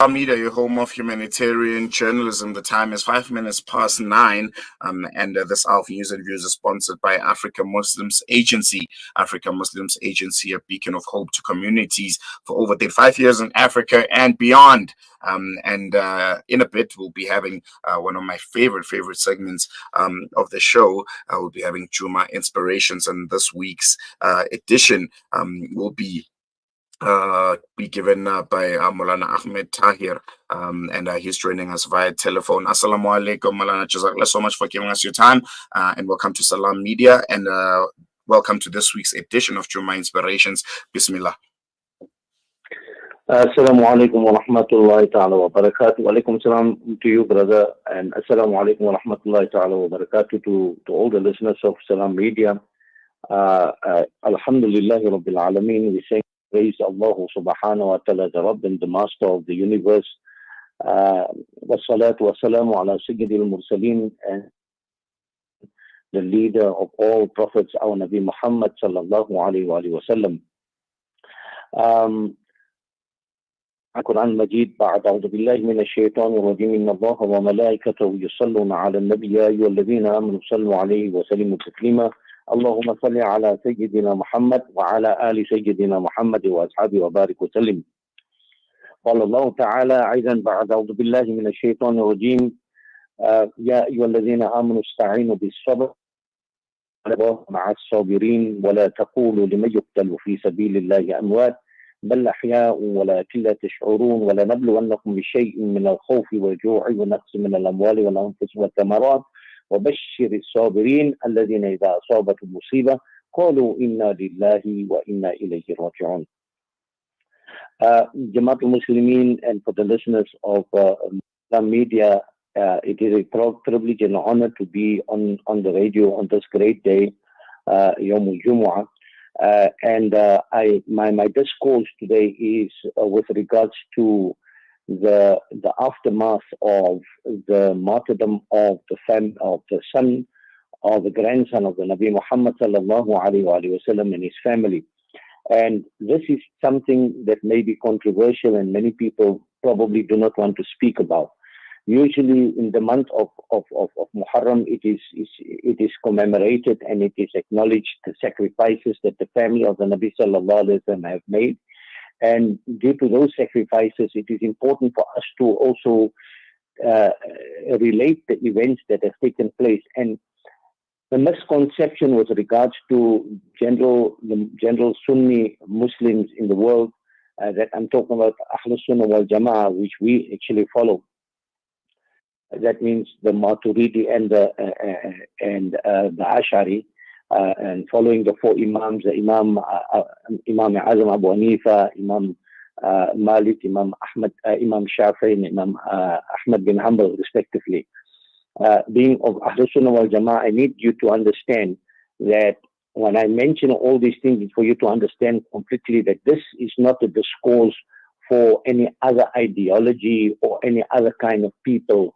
Media, your home of humanitarian journalism. The time is 5 minutes past 9, and this Alpha News and Views is sponsored by Africa Muslims Agency. Africa Muslims Agency, a beacon of hope to communities for over 35 years in Africa and beyond. And in a bit, we'll be having one of my favorite segments of the show. We'll be having Jummah Inspirations, and this week's edition will be given by Moulana Ahmed Tahir, and he's joining us via telephone. Assalamu alaikum, Moulana. Jazakallah so much for giving us your time, and welcome to Salam Media, and welcome to this week's edition of Jummah Inspirations. Bismillah. Assalamu alaikum wa rahmatullahi ta'ala wa barakatuh. Wa alaikum salam to you, brother, and assalamu alaikum wa rahmatullahi ta'ala wa barakatuh to all the listeners of Salam Media. Alhamdulillah Rabbil Alameen. We say praise Allah subhanahu wa ta'ala, the Rabb and the Master of the universe. Wa salatu wa salamu ala Sayyidil Mursaleen, and the leader of all prophets, our Nabi Muhammad sallallahu alayhi wa sallam. القرآن المجيد بعد أعوذ بالله من الشيطان الرجيم إن الله وملائكته يصلون على النبي يا أيها الذين آمنوا صلوا عليه وسلموا تسليما اللهم صل على سيدنا محمد وعلى آل سيدنا محمد وأصحابه وبارك وسلم. قال الله تعالى أيضا بعد أعوذ بالله من الشيطان الرجيم يا أيها الذين آمنوا استعينوا بالصبر مع الصابرين ولا تقولوا لمن يقتل في سبيل الله أموات بل أحياء ولكن لا تشعرون ولنبلونكم بشيء من الخوف والجوع ونقص من الأموال والأنفس والثمرات وبشر الصابرين الذين إذا أصابتهم مصيبة قالوا إنا لله وإنا إليه راجعون. Jamaat al-Muslimin, and for the listeners of the media, it is a privilege and honor to be on the radio on this great day, Yawm al-Jumu'ah. And my discourse today is with regards to the aftermath of the martyrdom of the son of the grandson of the Nabi Muhammad sallallahu alaihi wasallam and his family. And this is something that may be controversial, and many people probably do not want to speak about. Usually in the month of Muharram, it is commemorated and it is acknowledged the sacrifices that the family of the Nabi sallallahu alaihi wasallam have made. And due to those sacrifices, it is important for us to also relate the events that have taken place. And the misconception with regards to the general Sunni Muslims in the world, that I'm talking about Ahlus Sunnah wal Jama'ah, which we actually follow. That means the Maturidi and the Ash'ari, and following the four Imams, the Imam Azam Abu Hanifa, Imam Malik, Imam Ahmad, Imam Shafi'i, and Imam Ahmad bin Hanbal, respectively. Being of Ahlus Sunnah wal Jama'ah, I need you to understand that when I mention all these things, it's for you to understand completely that this is not a discourse for any other ideology or any other kind of people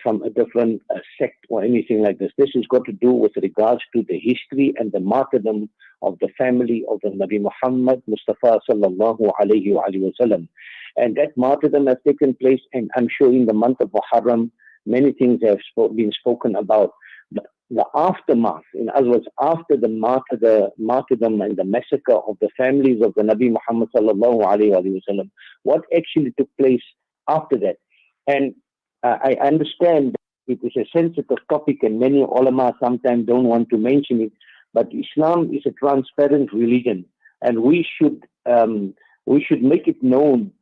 from a different sect or anything like this. This has got to do with regards to the history and the martyrdom of the family of the Nabi Muhammad Mustafa sallallahu alayhi wa sallam. And that martyrdom has taken place, and I'm sure in the month of Muharram, many things have been spoken about. The aftermath, in other words, after the martyrdom and the massacre of the families of the Nabi Muhammad sallallahu alayhi wa sallam, what actually took place after that? And I understand it is a sensitive topic, and many ulama sometimes don't want to mention it, but Islam is a transparent religion, and we should make it known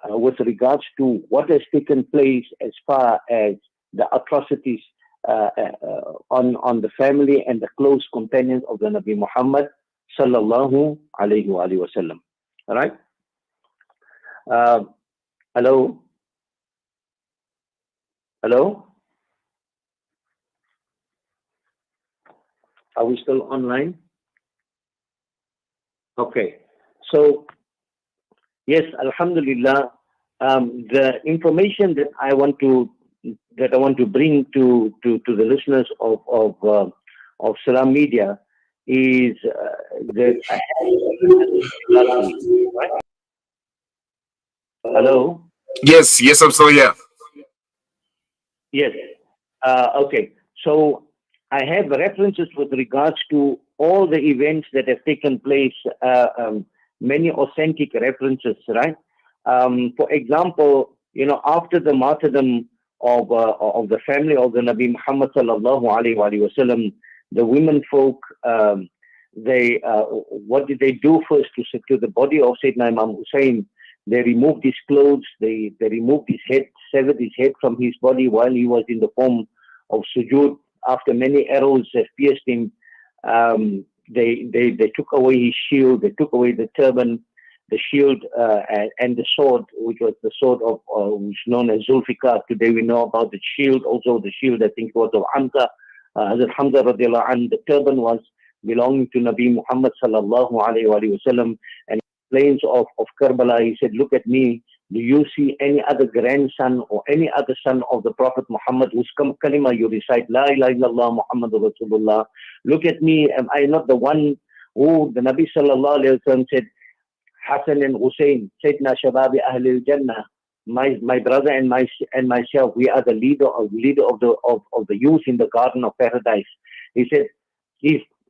with regards to what has taken place as far as the atrocities on the family and the close companions of the Nabi Muhammad sallallahu alayhi wa sallam. All right? Hello? Hello? Are we still online? Okay. So, yes, Alhamdulillah, the information that I want to bring to the listeners of Salam Media is that I have, right? Hello? Yes, yes, I'm still here. Yes. Okay. So I have references with regards to all the events that have taken place, many authentic references, right? For example, after the martyrdom of the family of the Nabi Muhammad sallallahu alaihi wasallam, the women folk, they what did they do first to secure the body of Sayyidina Imam Hussein? They removed his clothes, they removed his head, severed his head from his body while he was in the form of sujood. After many arrows have pierced him, they took away his shield, they took away the turban, the shield, and the sword, which was the sword of, which is known as Zulfikar. Today we know about the shield, also the shield, I think, was of Hamza. Hazrat Hamza radiallahu anh, the turban was belonging to Nabi Muhammad sallallahu alayhi wa sallam. And plains of Karbala, he said, look at me. Do you see any other grandson or any other son of the Prophet Muhammad whose kalima you recite, La ilaha illallah Muhammadur Rasulullah? Look at me. Am I not the one who the Nabi sallallahu alayhi wa sallam said, Hassan and Hussein, Sayyidina Shababi Ahlil Jannah, my brother and myself, we are the leader of the youth in the garden of paradise. He said,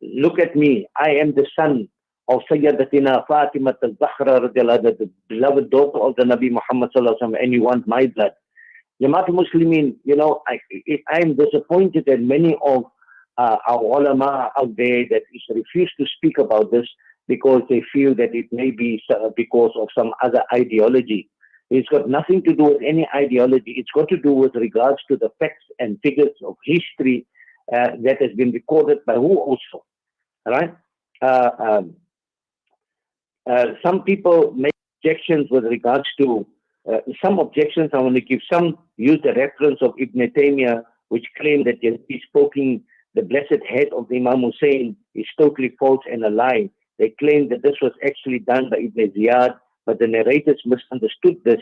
look at me, I am the son of Sayyidatina Fatima al-Zahra, the beloved daughter of the Nabi Muhammad sallallahu alaihi wasallam, and you want my blood. Jamaat Muslimin, I am disappointed that many of our ulama out there that refuse to speak about this because they feel that it may be because of some other ideology. It's got nothing to do with any ideology. It's got to do with regards to the facts and figures of history that has been recorded by who also, right? Some people make objections with regards to some objections. I want to give some. Use the reference of Ibn Taymiyyah, which claim that he's poking the blessed head of the Imam Hussein is totally false and a lie. They claim that this was actually done by Ibn Ziyad, but the narrators misunderstood this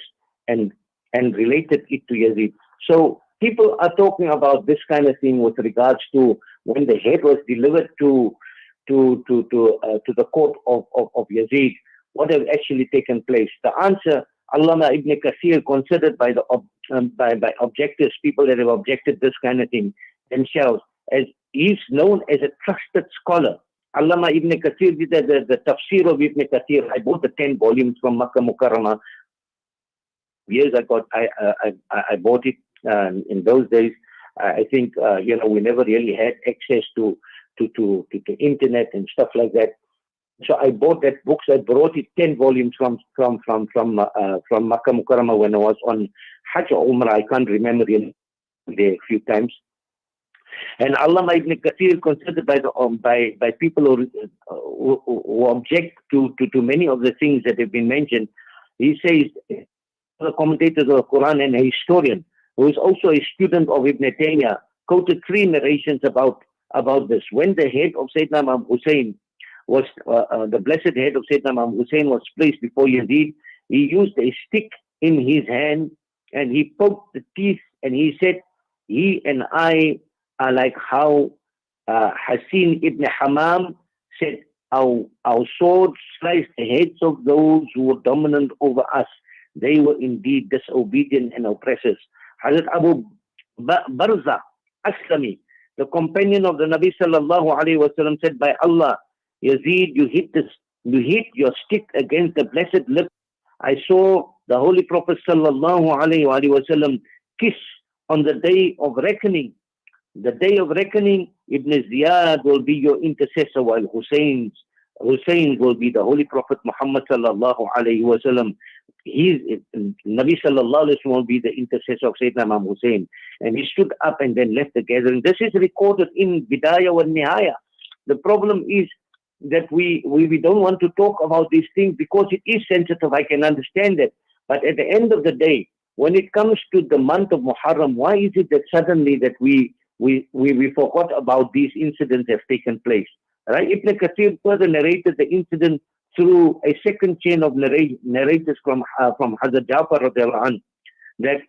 and related it to Yazid. So people are talking about this kind of thing with regards to when the head was delivered to the court of Yazid, what has actually taken place. The answer, Allama Ibn Kathir, considered by by objectors, people that have objected this kind of thing themselves, as he's known as a trusted scholar. Allama Ibn Kathir did the tafsir of Ibn Kathir. I bought the 10 volumes from Makkah Mukarramah. Years I bought it in those days. I think we never really had access to internet and stuff like that. So I bought that book. So I brought it 10 volumes from Makkah Mukarramah when I was on Hajj or Umrah. I can't remember there a few times. And Allama Ibn Kathir, considered by people who object to many of the things that have been mentioned, he says, the commentators of the Quran and a historian who is also a student of Ibn Taymiyyah, quoted 3 narrations about this. When the head of Sayyidina Imam Hussein was, the blessed head of Sayyidina Imam Hussein was placed before Yazid, he used a stick in his hand and he poked the teeth and he said, he and I are like how Hassin ibn Hammam said, our swords sliced the heads of those who were dominant over us. They were indeed disobedient and oppressors. Hazrat Abu Barza Aslami, the companion of the Nabi sallallahu alaihi wasallam, said, by Allah, Yazid, you hit your stick against the blessed lip. I saw the Holy Prophet sallallahu alaihi wasallam kiss on the day of reckoning. The day of reckoning, Ibn Ziyad will be your intercessor, while Hussein will be the Holy Prophet Muhammad sallallahu alaihi wasallam. Nabi sallallahu alaihi wasallam will be the intercessor of Sayyidina Imam Hussein. And he stood up and then left the gathering. This is recorded in Bidayah wa Nihaya. The problem is that we don't want to talk about these things because it is sensitive. I can understand that. But at the end of the day, when it comes to the month of Muharram, why is it that suddenly that we forgot about these incidents have taken place? Right? Ibn Kathir further narrated the incident through a second chain of narrators from Hazrat Jafar radiallahu anh, that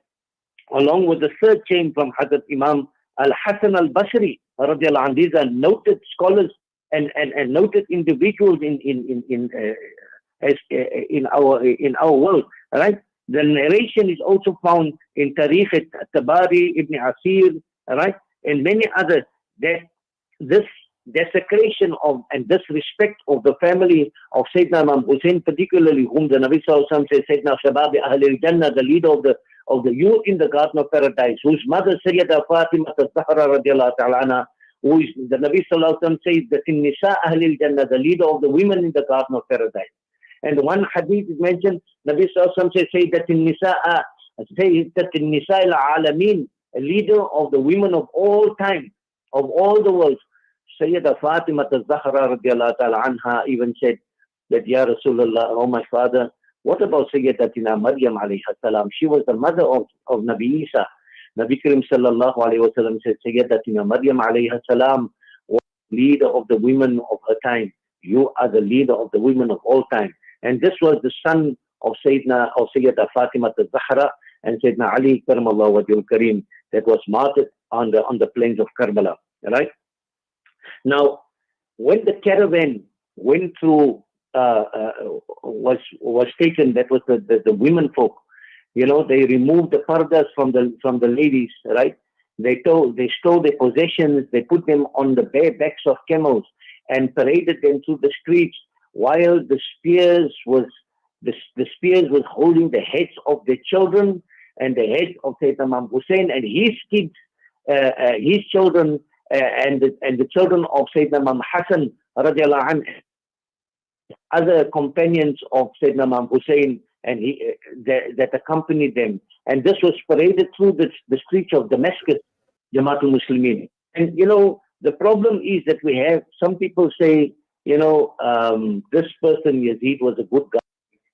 along with the third chain from Hazrat Imam Al-Hasan al-Basri radiallahu anh. These are noted scholars and noted individuals in our world, right? The narration is also found in Tarikh al-Tabari, Ibn Asir, right, and many others, that this desecration of and disrespect of the family of Sayyidina Imam Hussein, particularly whom the Nabi Sallallahu Alaihi Wasallam says, Sayyidina Shababi Ahlul Jannah, the leader of the youth in the Garden of Paradise, whose mother Sayyida Fatima al-Zahra radiallahu ta'ala anha, who is, the Nabi Sallallahu Alaihi Wasallam says that in Nisa Ahlul Jannah, the leader of the women in the Garden of Paradise. And one hadith is mentioned, Nabi Sallallahu Alaihi Wasallam say that in Nisa al-Alameen, a leader of the women of all time, of all the world. Sayyida Fatima al-Zahra radiallahu ta'ala anha even said that, Ya Rasulullah, oh my father, what about Sayyidatina Maryam alayhi salam? She was the mother of Nabi Isa. Nabi Karim sallallahu alayhi wa sallam said, Sayyidatina Maryam alayhi salam was the leader of the women of her time. You are the leader of the women of all time. And this was the son of Sayyida Fatima al-Zahra and Sayyidina Ali karamallahu wajhul kareem, that was martyred on the plains of Karbala. Right? Now, when the caravan went through, was taken, that was the women folk, you know, they removed the pardas from the ladies, right? They stole their possessions, they put them on the bare backs of camels and paraded them through the streets, while the spears was holding the heads of the children and the heads of Sayyidina Imam Hussein and his kids, his children, and the children of Sayyidina Imam Hassan radiallahu anhu, other companions of Sayyidina Imam Hussein, and that accompanied them. And this was paraded through the streets of Damascus, Jamaatul Muslimin. And you know, the problem is that we have some people say, you know, this person Yazid was a good guy.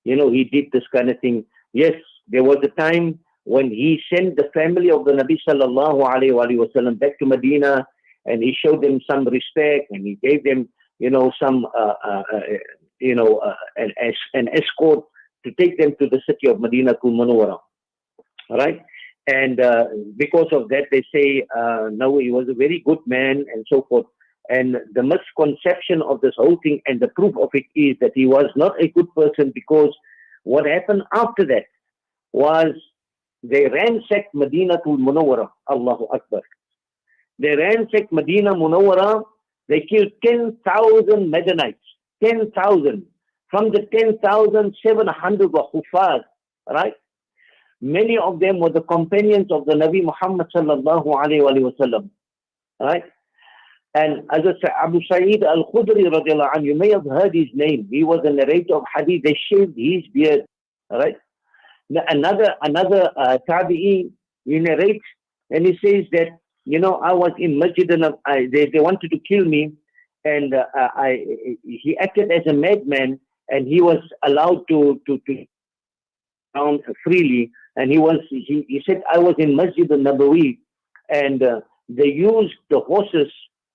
You know, he did this kind of thing. Yes, there was a time when he sent the family of the Nabi sallallahu alayhi wa sallam back to Medina, and he showed them some respect, and he gave them, you know, some, an escort to take them to the city of Medina Munawwara. Right? And because of that, they say, no, he was a very good man and so forth. And the misconception of this whole thing and the proof of it is that he was not a good person, because what happened after that was they ransacked Medina Munawwara. Allahu Akbar. They ransacked Medina Munawwara. They killed 10,000 Medanites. 10,000. From the 10,000, 700 were Hufaz. Right? Many of them were the companions of the Nabi Muhammad sallallahu alayhi wa sallam. Right? And as Abu Sa'id al-Khudri radiallahu anhu, you may have heard his name. He was a narrator of hadith. They shaved his beard. Right? Another tabi'i, he narrates, and he says that, you know, I was in Masjid and they wanted to kill me, and he acted as a madman, and he was allowed to round freely, and he said, I was in Masjid al-Nabawi, and they used the horses,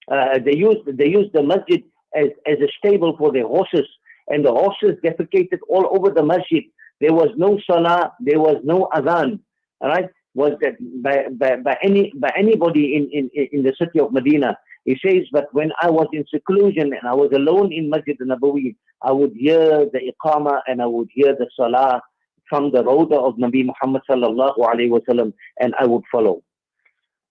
they used the masjid as a stable for their horses, and the horses defecated all over the masjid. There was no salah, there was no adhan. All right, was that by anybody in the city of Medina. He says, but when I was in seclusion and I was alone in Masjid al-Nabawi, I would hear the iqamah and I would hear the salah from the Rawdah of Nabi Muhammad sallallahu alayhi wa sallam, and I would follow.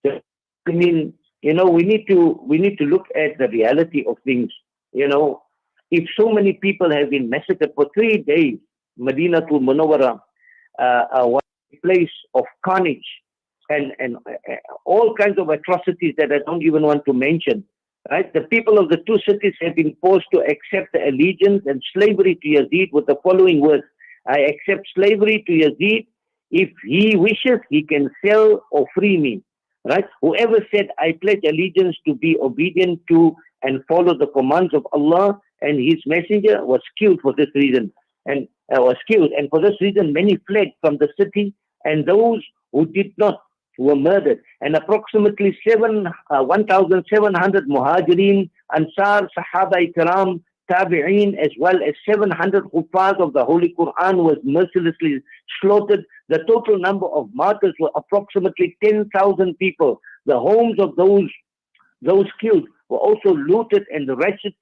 So, I mean, you know, we need to look at the reality of things. You know, if so many people have been massacred for 3 days, Medina to Munawwara was a place of carnage and all kinds of atrocities that I don't even want to mention. Right? The people of the two cities have been forced to accept the allegiance and slavery to Yazid with the following words: I accept slavery to Yazid. If he wishes, he can sell or free me. Right? Whoever said, I pledge allegiance to be obedient to and follow the commands of Allah and His Messenger was killed for this reason. And for this reason, many fled from the city, and those who did not were murdered. And approximately 1,700 Muhajirin, Ansar, Sahaba Ikram, Tabi'een, as well as 700 Hufaz of the Holy Quran was mercilessly slaughtered. The total number of martyrs were approximately 10,000 people. The homes of those killed were also looted, and the wretches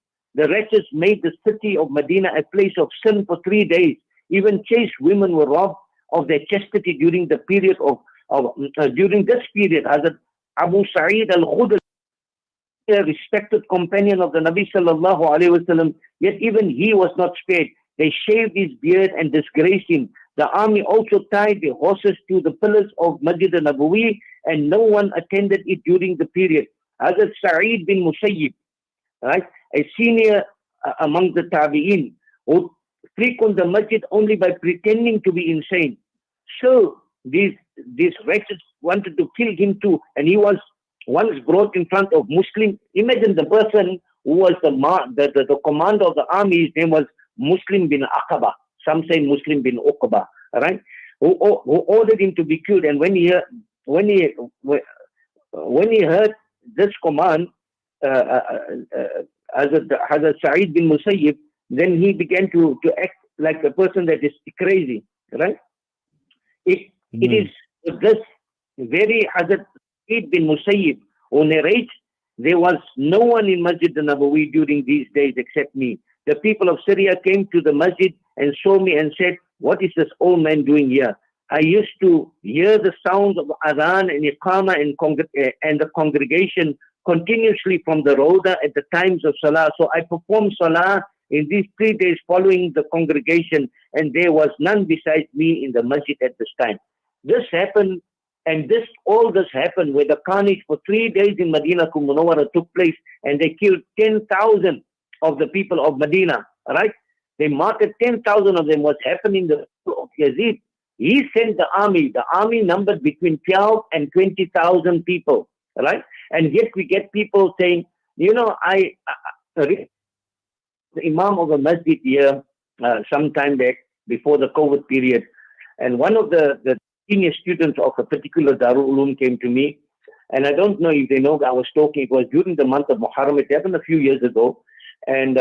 made the city of Medina a place of sin for 3 days. Even chaste women were robbed of their chastity during the period during this period. Hazrat Abu Sa'id al-Khudri, a respected companion of the Nabi sallallahu alaihi wasallam, yet even he was not spared. They shaved his beard and disgraced him. The army also tied the horses to the pillars of Masjid al-Nabawi, and no one attended it during the period. Hazrat Sa'id bin Musayyib, right, a senior among the Tabi'in, who frequent the masjid only by pretending to be insane. So these wretches wanted to kill him too, and he was once brought in front of Muslim. Imagine the person who was the commander of the army. His name was Muslim bin Aqaba. Some say Muslim bin Uqba, right? Who ordered him to be killed. And when he heard this command, Hazrat Sa'id bin Musayyib, then he began to act like a person that is crazy, right? It is this very Hazrat Sa'id bin Musayyib who narrates, there was no one in Masjid al-Nabawi during these days except me. The people of Syria came to the masjid and saw me and said, what is this old man doing here? I used to hear the sounds of adhan and iqama and the congregation continuously from the roda at the times of salah. So I performed salah in these 3 days following the congregation, and there was none besides me in the masjid at this time. This happened, and all this happened where the carnage for 3 days in Medina Munawwara took place, and they killed 10,000 of the people of Medina, right? They martyred 10,000 of them. What's happening in the of Yazid? He sent the army. The army numbered between 12 and 20,000 people, right? And yet we get people saying, the Imam of a masjid here some time back before the COVID period, and one of the senior students of a particular Darul Uloom came to me, and I don't know if they know I was talking. It was during the month of Muharram. It happened a few years ago, and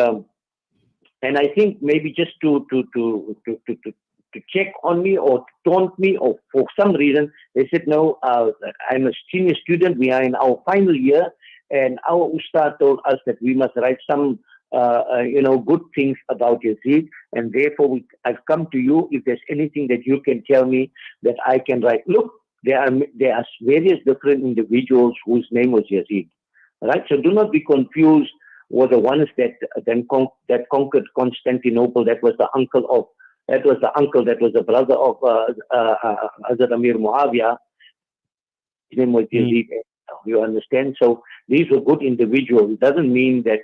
I think maybe just to check on me or to taunt me, or for some reason, they said, no, I'm a senior student. We are in our final year, and our Ustad told us that we must write some, good things about Yazid, and therefore I've come to you. If there's anything that you can tell me that I can write. Look, there are various different individuals whose name was Yazid, right? So do not be confused with the ones that conquered Constantinople. That was the uncle that was the brother of Hazrat Amir Muawiyah. His name was Yazid. You understand? So these were good individuals. It doesn't mean that,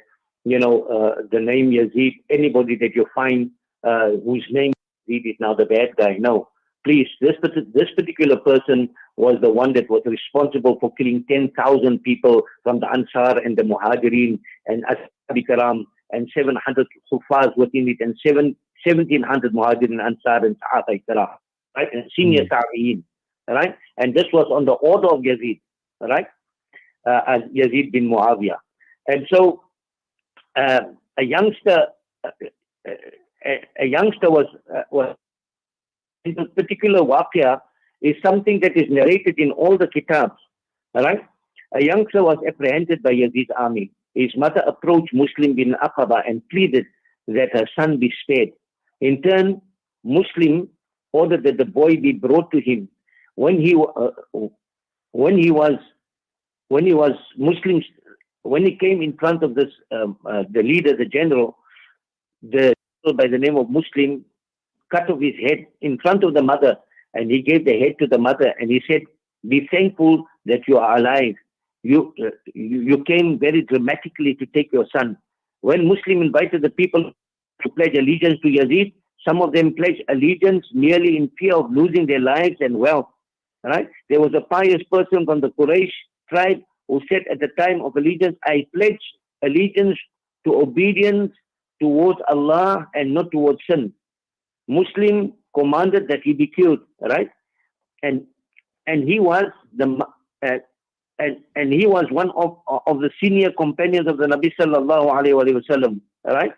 the name Yazid, anybody that you find whose name Yazid is now the bad guy. No. Please, this particular person was the one that was responsible for killing 10,000 people from the Ansar and the Muhajirin and Ashab Karam, and 700 Hufaz within it, and 1,700 Muhajirin, Ansar, and Sahaba Karam, right? And senior Tabi'in, right? And this was on the order of Yazid, right? As Yazid bin Muawiyah. And so a youngster was in this particular waqia is something that is narrated in all the kitabs, right? A youngster was apprehended by Yazid's army. His mother approached Muslim bin Aqaba and pleaded that her son be spared. In turn, Muslim ordered that the boy be brought to him. When he came in front of this, the leader, the general by the name of Muslim, cut off his head in front of the mother, and he gave the head to the mother, and he said, be thankful that you are alive. You came very dramatically to take your son. When Muslim invited the people to pledge allegiance to Yazid, some of them pledged allegiance merely in fear of losing their lives and wealth. Right? There was a pious person from the Quraysh tribe who said at the time of allegiance, I pledge allegiance to obedience towards Allah and not towards sin. Muslim commanded that he be killed, right? And he was he was one of the senior companions of the Nabi sallallahu alaihi wasallam, right?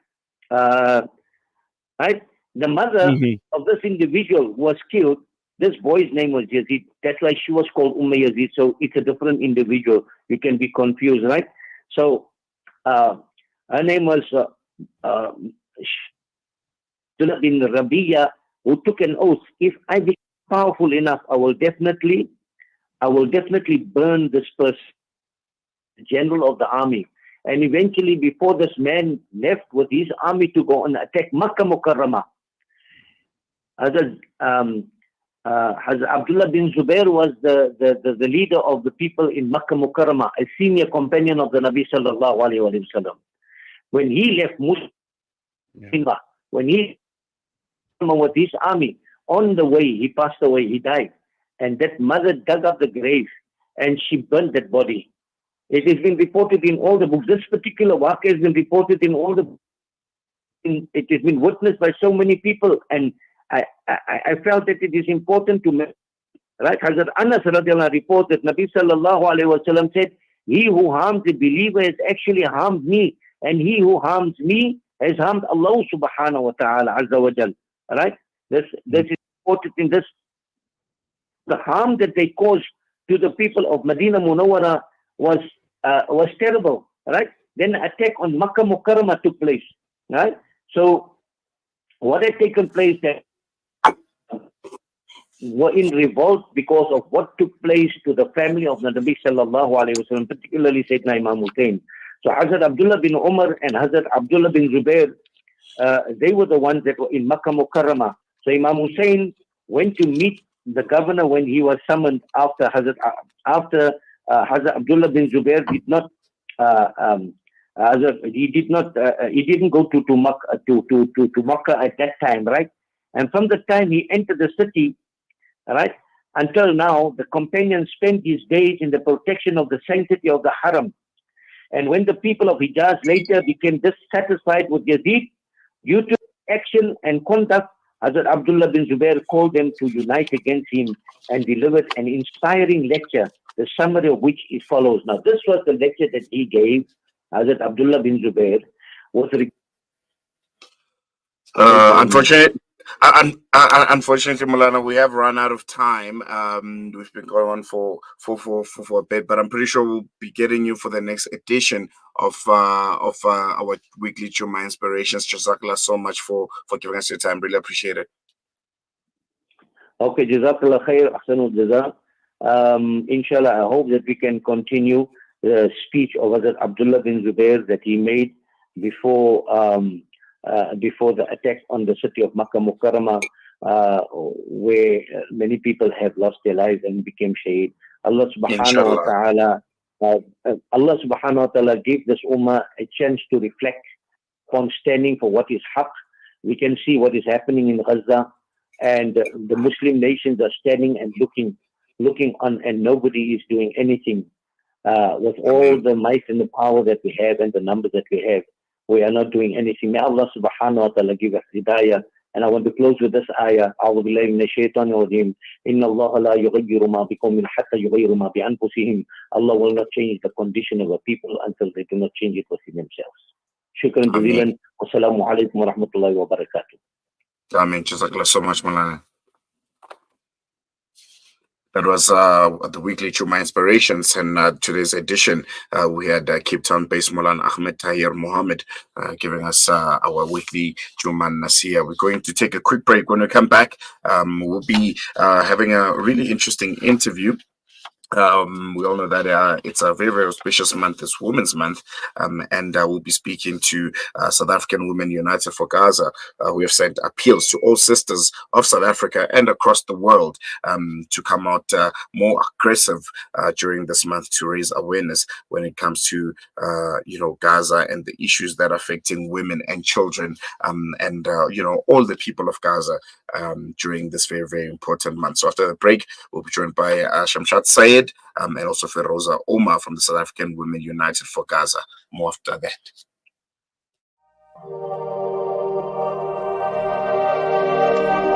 Right? The mother of this individual was killed. This boy's name was Yazid. That's why she was called Yazid. So it's a different individual. You can be confused, right? So her name was bin Rabiya, who took an oath, if I become powerful enough, I will definitely burn this person, general of the army. And eventually, before this man left with his army to go and attack Makkah Mukarramah, Hazrat Abdullah bin Zubair was the leader of the people in Makkah Mukarramah, a senior companion of the Nabi sallallahu alayhi wa sallam. When he left Muslim, when he with his army, on the way, he passed away, he died. And that mother dug up the grave and she burnt that body. It has been reported in all the books. This particular waqah has been reported in all the books. It has been witnessed by so many people. And I felt that it is important to mention, right? Hazrat Anas radiallahu anhu reports that Nabi sallallahu alayhi wa sallam said, he who harms the believer has actually harmed me. And he who harms me has harmed Allah subhanahu wa ta'ala azza wa jal. Right? This is reported in this. The harm that they caused to the people of Medina Munawwara was terrible, right? Then an attack on Makkah Mukarramah took place, right? So what had taken place that were in revolt because of what took place to the family of the Nabi sallallahu alayhi wa sallam, particularly Sayyidina Imam Hussein. So Hazrat Abdullah bin Umar and Hazrat Abdullah bin Zubair, they were the ones that were in Makkah Mukarramah. So Imam Hussein went to meet the governor when he was summoned after Hazrat Abdullah bin Zubair did not he didn't go to Makkah at that time, right? And from the time he entered the city, right, until now, the companion spent his days in the protection of the sanctity of the Haram. And when the people of Hijaz later became dissatisfied with Yazid, due to action and conduct, Hazrat Abdullah bin Zubair called them to unite against him and delivered an inspiring lecture, the summary of which is follows. Now, this was the lecture that he gave, Hazrat Abdullah bin Zubair. Unfortunately, Moulana, we have run out of time. We've been going on for a bit, but I'm pretty sure we'll be getting you for the next edition of our weekly Jummah Inspirations. Jazakallah so much for giving us your time. Really appreciate it. Okay, Jazakallah khair, ahsanul jaza. Inshallah, I hope that we can continue the speech of Hazrat Abdullah bin Zubair that he made before the attack on the city of Makkah Mukarramah, where many people have lost their lives and became shaheed. Allah subhanahu wa ta'ala gave this ummah a chance to reflect upon standing for what is haqq. We can see what is happening in Gaza, and the Muslim nations are standing and looking on, and nobody is doing anything. With all the might and the power that we have and the numbers that we have, we are not doing anything. May Allah subhanahu wa ta'ala give us hidayah. And I want to close with this ayah. أعوذ بالله من الشيطان الرجيم. إن الله لا يغير ما بقوم حتى يغيروا ما بأنفسهم. Allah will not change the condition of a people until they do not change it within themselves. Shukran jazilan. Wassalamu alaikum wa rahmatullahi wa barakatuh. Ameen. Jazakallah so much, Moulana. That was the weekly Jummah Inspirations, and today's edition we had Cape Town-based Moulana Ahmed Tahir Mohamed giving us our weekly Jummah Nasiha. We're going to take a quick break. When we come back, we'll be having a really interesting interview. We all know that it's a very, very auspicious month. It's Women's Month, and we'll be speaking to South African Women United for Gaza, who have sent appeals to all sisters of South Africa and across the world to come out more aggressive during this month to raise awareness when it comes to Gaza and the issues that are affecting women and children, and all the people of Gaza during this very, very important month. So after the break, we'll be joined by Shamshat Sayed and also Feroza Omar from the South African Women United for Gaza. More after that.